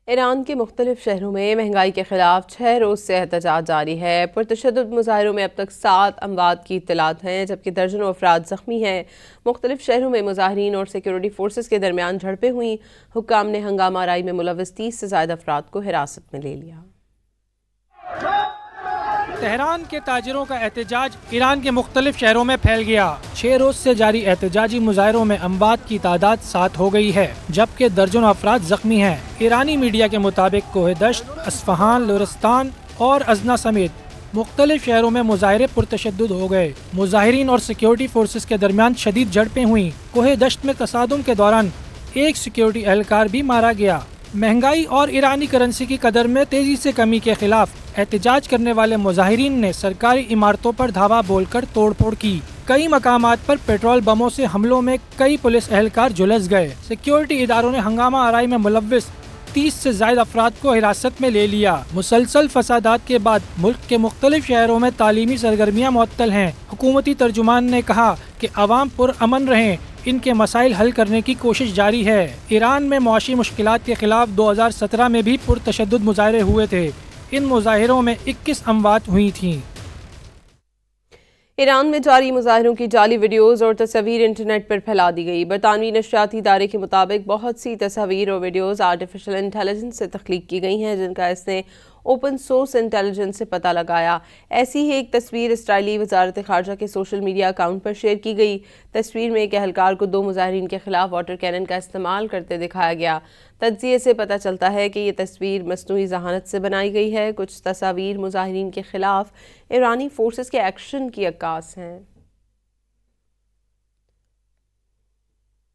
ایران کے مختلف شہروں میں مہنگائی کے خلاف 6 روز سے احتجاج جاری ہے۔ پرتشدد مظاہروں میں اب تک 7 اموات کی اطلاعات ہیں، جبکہ درجنوں افراد زخمی ہیں۔ مختلف شہروں میں مظاہرین اور سیکورٹی فورسز کے درمیان جھڑپیں ہوئیں۔ حکام نے ہنگامہ آرائی میں ملوث 30 سے زائد افراد کو حراست میں لے لیا۔ تہران کے تاجروں کا احتجاج ایران کے مختلف شہروں میں پھیل گیا۔ 6 روز سے جاری احتجاجی مظاہروں میں اموات کی تعداد 7 ہو گئی ہے، جبکہ درجنوں افراد زخمی ہیں۔ ایرانی میڈیا کے مطابق کوہ دشت، اصفہان، لورستان اور ازنا سمیت مختلف شہروں میں مظاہرے پرتشدد ہو گئے۔ مظاہرین اور سیکورٹی فورسز کے درمیان شدید جھڑپیں ہوئیں۔ کوہ دشت میں تصادم کے دوران ایک سیکورٹی اہلکار بھی مارا گیا۔ مہنگائی اور ایرانی کرنسی کی قدر میں تیزی سے کمی کے خلاف احتجاج کرنے والے مظاہرین نے سرکاری عمارتوں پر دھاوا بول کر توڑ پھوڑ کی۔ کئی مقامات پر پیٹرول بموں سے حملوں میں کئی پولیس اہلکار جھلس گئے۔ سیکورٹی اداروں نے ہنگامہ آرائی میں ملوث 30 سے زائد افراد کو حراست میں لے لیا۔ مسلسل فسادات کے بعد ملک کے مختلف شہروں میں تعلیمی سرگرمیاں معطل ہیں۔ حکومتی ترجمان نے کہا کہ عوام پرامن رہیں، ان کے مسائل حل کرنے کی کوشش جاری ہے۔ ایران میں معاشی مشکلات کے خلاف 2017 میں بھی پرتشدد مظاہرے ہوئے تھے۔ ان مظاہروں میں 21 اموات ہوئی تھیں۔ ایران میں جاری مظاہروں کی جعلی ویڈیوز اور تصاویر انٹرنیٹ پر پھیلا دی گئی۔ برطانوی نشریاتی ادارے کے مطابق بہت سی تصاویر اور ویڈیوز آرٹیفیشل انٹیلیجنس سے تخلیق کی گئی ہیں، جن کا اس نے اوپن سورس انٹیلیجنس سے پتہ لگایا۔ ایسی ہی ایک تصویر اسرائیلی وزارت خارجہ کے سوشل میڈیا اکاؤنٹ پر شیئر کی گئی۔ تصویر میں ایک اہلکار کو 2 مظاہرین کے خلاف واٹر کینن کا استعمال کرتے دکھایا گیا۔ تجزیے سے پتہ چلتا ہے کہ یہ تصویر مصنوعی ذہانت سے بنائی گئی ہے۔ کچھ تصاویر مظاہرین کے خلاف ایرانی فورسز کے ایکشن کی عکاس ہیں۔